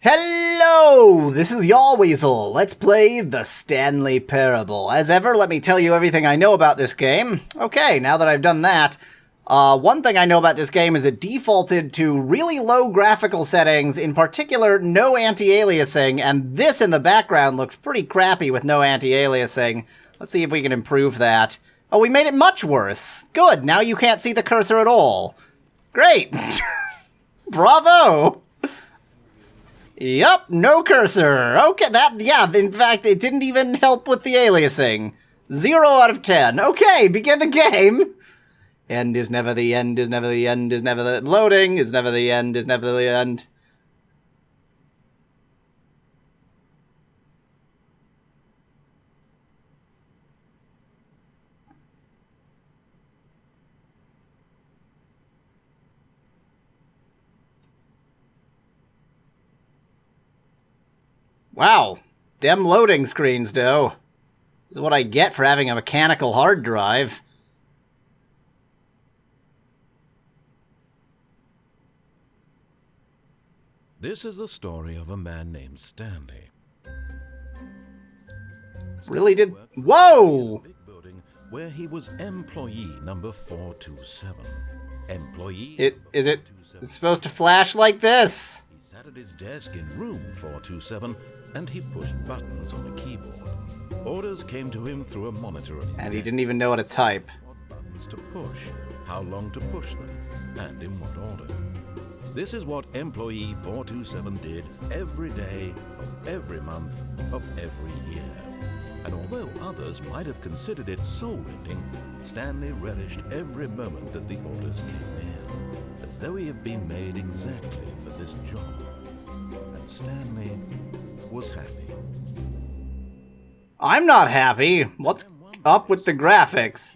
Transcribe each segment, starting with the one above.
Hello! This is Yahweasel. Let's play the Stanley Parable. As ever, let me tell you everything I know about this game. Okay, now that I've done that, one thing I know about this game is it defaulted to really low graphical settings, in particular, no anti-aliasing, and this in the background looks pretty crappy with no anti-aliasing. Let's see if we can improve that. Oh, we made it much worse. Good, now you can't see the cursor at all. Great! Bravo! Yup, no cursor. Okay, yeah, in fact, it didn't even help with the aliasing. 0 out of 10. Okay, begin the game. End is never the end, is never the end, is never the loading, is never the end, is never the end. Wow, dem loading screens, though. This is what I get for having a mechanical hard drive. This is the story of a man named Stanley. Really did... Whoa! Big building where he was employee number 427. It's supposed to flash like this. He sat at his desk in room 427 and he pushed buttons on a keyboard. Orders came to him through a monitor on his And he didn't even know how to type. What buttons to push, how long to push them, and in what order. This is what employee 427 did every day of every month of every year. And although others might have considered it soul-rending, Stanley relished every moment that the orders came in, as though he had been made exactly for this job. And Stanley was happy. I'm not happy. What's up with the graphics?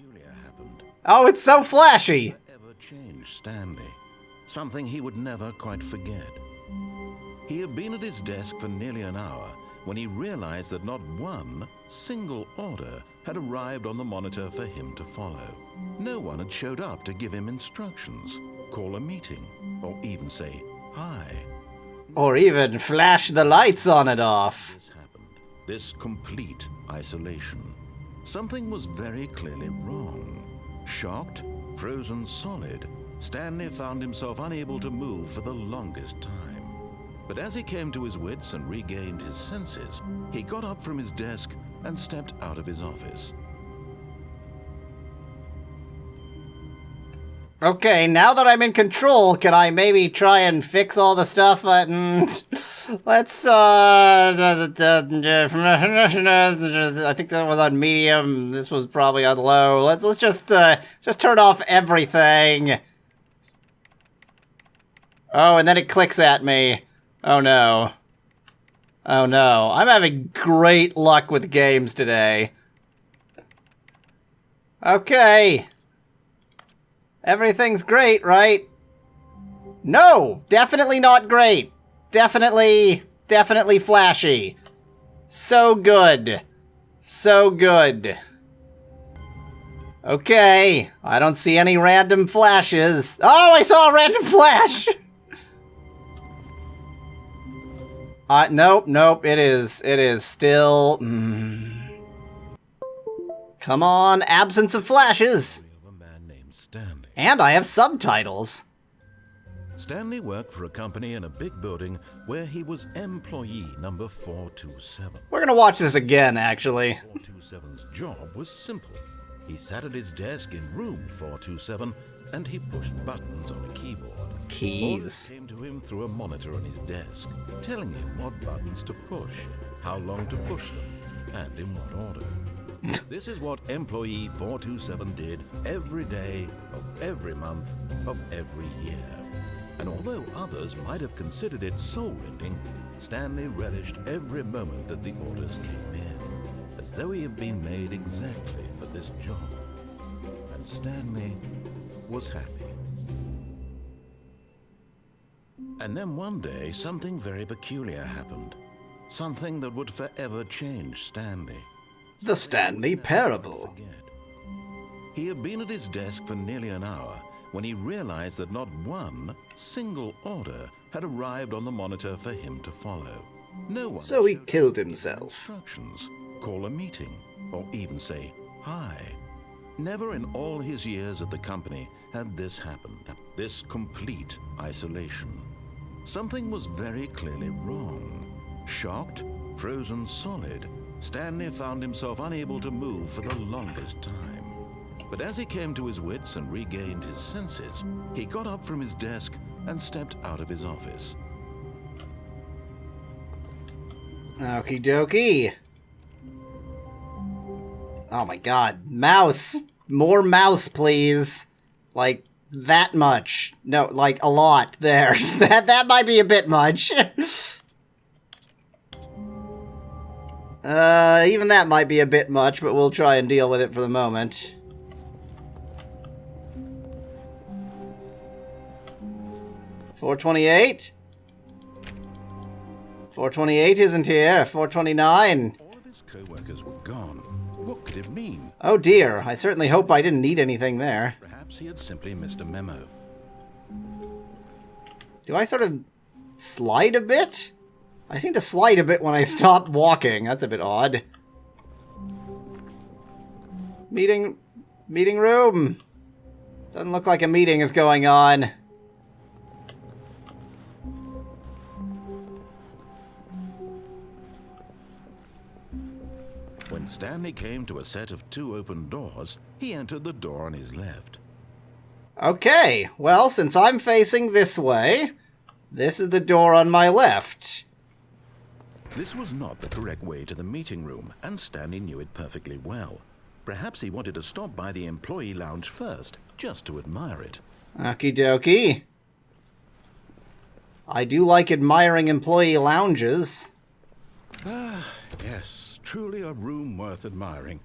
Oh, it's so flashy. Ever changed Stanley? Something he would never quite forget. He had been at his desk for nearly an hour when he realized that not one single order had arrived on the monitor for him to follow. No one had showed up to give him instructions, call a meeting, or even say hi. Or even flash the lights on and off. This happened. This complete isolation. Something was very clearly wrong. Shocked, frozen solid, Stanley found himself unable to move for the longest time. But as he came to his wits and regained his senses, he got up from his desk and stepped out of his office. Okay, now that I'm in control, can I maybe try and fix all the stuff? Let's, I think that was on medium. This was probably on low. Let's just turn off everything. Oh, and then it clicks at me. Oh no. Oh no. I'm having great luck with games today. Okay. Everything's great, right? No! Definitely not great. Definitely flashy. So good. So good. Okay. I don't see any random flashes. Oh, I saw a random flash! Nope, it is still... Come on, absence of flashes. And I have subtitles. Stanley worked for a company in a big building where he was employee number 427. We're gonna watch this again, actually. 427's job was simple. He sat at his desk in room 427 and he pushed buttons on a keyboard. Keys. Orders came to him through a monitor on his desk, telling him what buttons to push, how long to push them, and in what order. This is what employee 427 did every day of every month of every year. And although others might have considered it soul-rending, Stanley relished every moment that the orders came in, as though he had been made exactly for this job. And Stanley was happy. And then one day, something very peculiar happened. Something that would forever change Stanley. The Stanley Parable. He had been at his desk for nearly an hour when he realized that not one single order had arrived on the monitor for him to follow. No one So he showed killed him himself. instructions, call a meeting, or even say hi. Never in all his years at the company had this happened. This complete isolation. Something was very clearly wrong. Shocked, frozen solid, Stanley found himself unable to move for the longest time. But as he came to his wits and regained his senses, he got up from his desk and stepped out of his office. Okie dokie. Oh my god. Mouse! More mouse, please. Like, that much. No, like, a lot. There. That might be a bit much. Even that might be a bit much, but we'll try and deal with it for the moment. $428? 428 isn't here. 429. All of his co-workers were gone. What could it mean? Oh dear. I certainly hope I didn't need anything there. Perhaps he had simply missed a memo. Do I sort of slide a bit? I seem to slide a bit when I stop walking. That's a bit odd. Meeting room. Doesn't look like a meeting is going on. When Stanley came to a set of 2 open doors, he entered the door on his left. Okay, well, since I'm facing this way, this is the door on my left. This was not the correct way to the meeting room, and Stanley knew it perfectly well. Perhaps he wanted to stop by the employee lounge first, just to admire it. Okie dokie. I do like admiring employee lounges. Yes, truly a room worth admiring.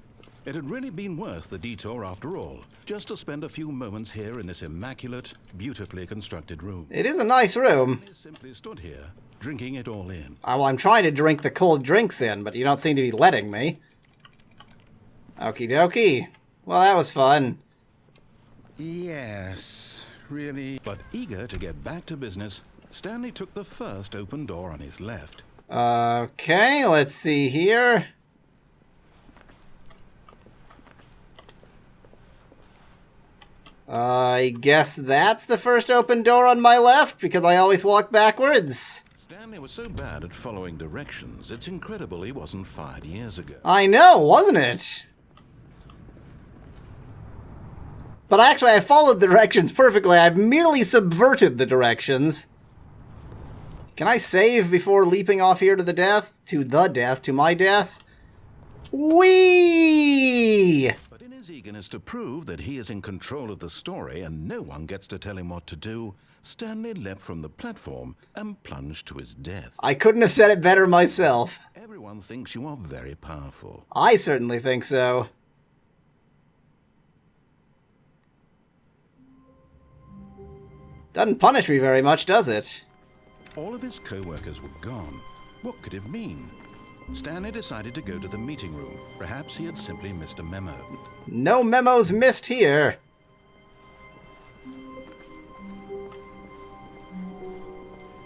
It had really been worth the detour after all, just to spend a few moments here in this immaculate, beautifully constructed room. It is a nice room. He simply stood here, drinking it all in. Oh, I'm trying to drink the cold drinks in, but you don't seem to be letting me. Okie dokie. Well, that was fun. Yes, really. But eager to get back to business, Stanley took the first open door on his left. Okay, let's see here. I guess that's the first open door on my left, because I always walk backwards. Stanley was so bad at following directions, it's incredible he wasn't fired years ago. I know, wasn't it? But actually, I followed the directions perfectly. I've merely subverted the directions. Can I save before leaping off here to the death? To my death? Whee! But in his eagerness to prove that he is in control of the story and no one gets to tell him what to do, Stanley leapt from the platform and plunged to his death. I couldn't have said it better myself. Everyone thinks you are very powerful. I certainly think so. Doesn't punish me very much, does it? All of his co-workers were gone. What could it mean? Stanley decided to go to the meeting room. Perhaps he had simply missed a memo. No memos missed here.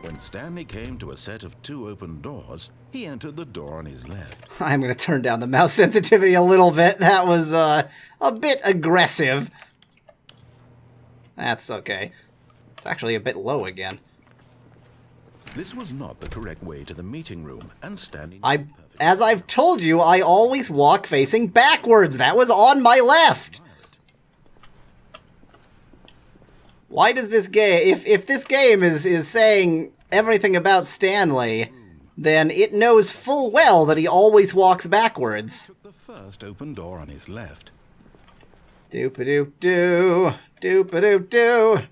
When Stanley came to a set of 2 open doors, he entered the door on his left. I'm going to turn down the mouse sensitivity a little bit. That was a bit aggressive. That's okay. It's actually a bit low again. This was not the correct way to the meeting room, and Stanley... As I've told you, I always walk facing backwards. That was on my left. Why does this game... If this game is saying everything about Stanley, then it knows full well that he always walks backwards. Took the first open door on his left. Doop-a-doop-doo. Doop-a-doop-doo.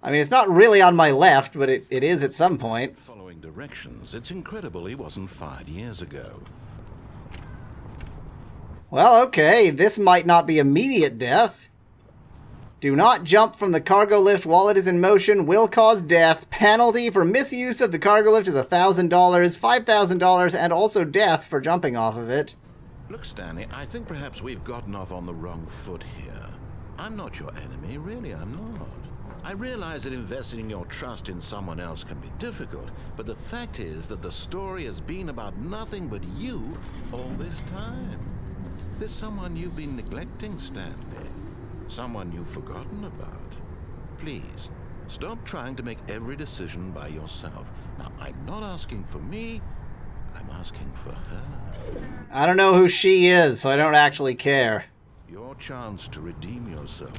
I mean, it's not really on my left, but it is at some point. Following directions, it's incredible he wasn't fired years ago. Well, okay, this might not be immediate death. Do not jump from the cargo lift while it is in motion. Will cause death. Penalty for misuse of the cargo lift is $1,000, $5,000, and also death for jumping off of it. Look, Stanley, I think perhaps we've gotten off on the wrong foot here. I'm not your enemy, really, I'm not. I realize that investing your trust in someone else can be difficult, but the fact is that the story has been about nothing but you all this time. There's someone you've been neglecting, Stanley. Someone you've forgotten about. Please, stop trying to make every decision by yourself. Now, I'm not asking for me, I'm asking for her. I don't know who she is, so I don't actually care. Your chance to redeem yourself,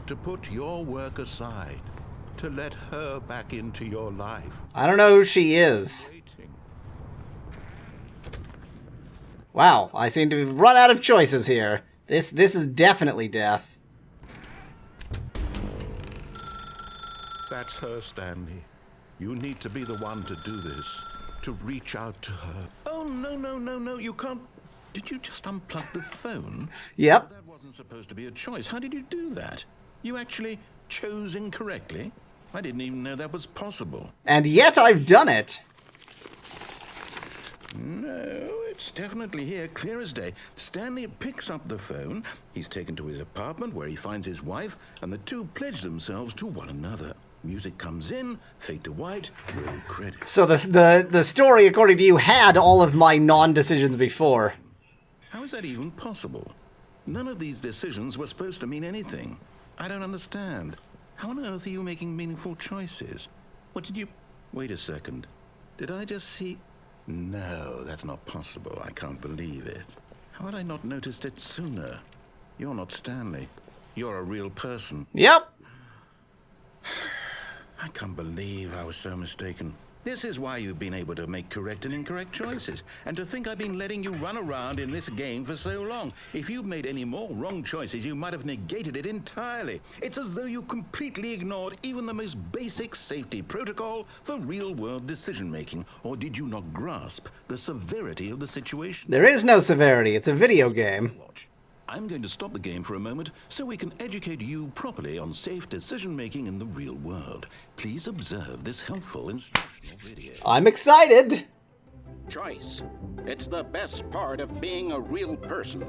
to put your work aside, to let her back into your life. I don't know who she is. Waiting. Wow, I seem to have run out of choices here. This is definitely death. That's her, Stanley. You need to be the one to do this, to reach out to her. Oh, no, you can't. Did you just unplug the phone? Yep. That wasn't supposed to be a choice. How did you do that? You actually chose incorrectly? I didn't even know that was possible. And yet I've done it. No, it's definitely here, clear as day. Stanley picks up the phone. He's taken to his apartment where he finds his wife, and the two pledge themselves to one another. Music comes in, fade to white, roll credits. So the story, according to you, had all of my non-decisions before. How is that even possible? None of these decisions were supposed to mean anything. I don't understand. How on earth are you making meaningful choices? What did you... Wait a second. Did I just see... No, that's not possible. I can't believe it. How had I not noticed it sooner? You're not Stanley. You're a real person. Yep. I can't believe I was so mistaken. This is why you've been able to make correct and incorrect choices. And to think I've been letting you run around in this game for so long. If you'd made any more wrong choices, you might have negated it entirely. It's as though you completely ignored even the most basic safety protocol for real-world decision-making. Or did you not grasp the severity of the situation? There is no severity. It's a video game. Watch. I'm going to stop the game for a moment so we can educate you properly on safe decision-making in the real world. Please observe this helpful instructional video. I'm excited. Choice. It's the best part of being a real person.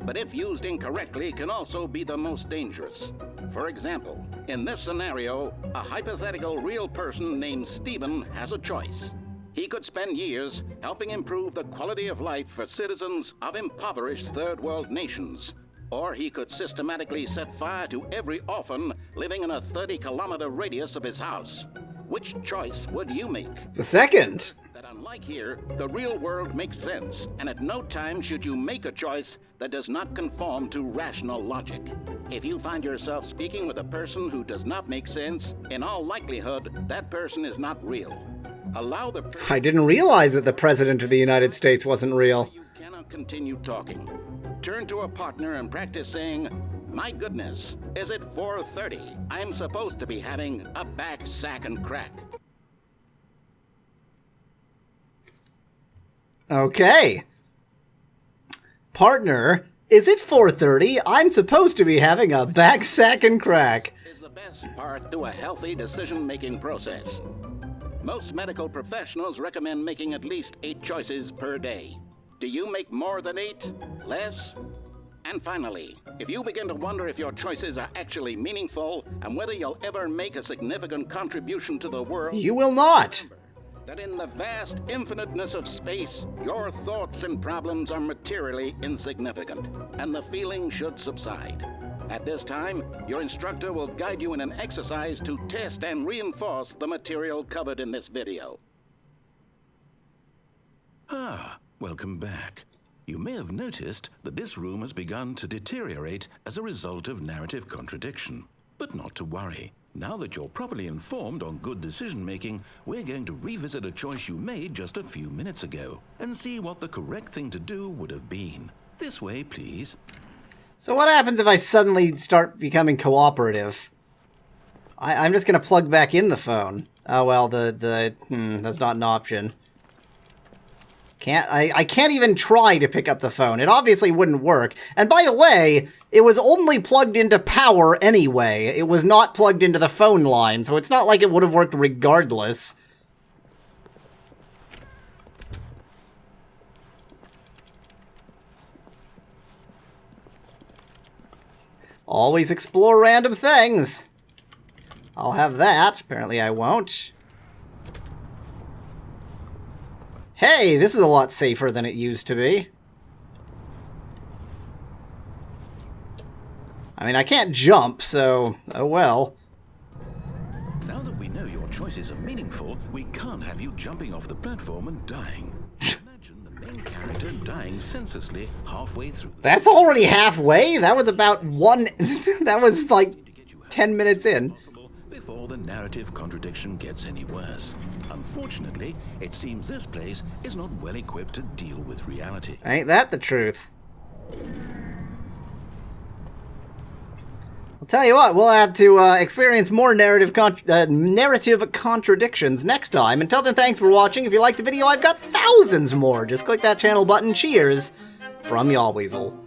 But if used incorrectly, can also be the most dangerous. For example, in this scenario, a hypothetical real person named Stephen has a choice. He could spend years helping improve the quality of life for citizens of impoverished third world nations. Or he could systematically set fire to every orphan living in a 30-kilometer radius of his house. Which choice would you make? The second. That unlike here, the real world makes sense, and at no time should you make a choice that does not conform to rational logic. If you find yourself speaking with a person who does not make sense, in all likelihood, that person is not real. Allow the I didn't realize that the President of the United States wasn't real. You cannot continue talking. Turn to a partner and practice saying, "My goodness, is it 4:30? I'm supposed to be having a back sack and crack." Okay. Partner, is it 4:30? I'm supposed to be having a back sack and crack. Is the best part to a healthy decision-making process. Most medical professionals recommend making at least 8 choices per day. Do you make more than 8? Less? And finally, if you begin to wonder if your choices are actually meaningful and whether you'll ever make a significant contribution to the world, You will not. remember that in the vast infiniteness of space, your thoughts and problems are materially insignificant, and the feeling should subside. At this time, your instructor will guide you in an exercise to test and reinforce the material covered in this video. Ah, welcome back. You may have noticed that this room has begun to deteriorate as a result of narrative contradiction. But not to worry. Now that you're properly informed on good decision-making, we're going to revisit a choice you made just a few minutes ago and see what the correct thing to do would have been. This way, please. So what happens if I suddenly start becoming cooperative? I'm just going to plug back in the phone. Oh, well, that's not an option. I can't even try to pick up the phone. It obviously wouldn't work. And by the way, it was only plugged into power anyway. It was not plugged into the phone line, so it's not like it would have worked regardless. Always explore random things. I'll have that. Apparently I won't. Hey, this is a lot safer than it used to be. I mean, I can't jump, so oh well. Now that we know your choices are meaningful, we can't have you jumping off the platform and dying. Imagine the main character dying senselessly halfway through. That's already halfway? That was about one... that was like 10 minutes in. Before the narrative contradiction gets any worse. Unfortunately, it seems this place is not well equipped to deal with reality. Ain't that the truth? I'll tell you what, we'll have to experience more narrative contradictions next time. Until then, thanks for watching. If you liked the video, I've got thousands more. Just click that channel button. Cheers from Yahweasel.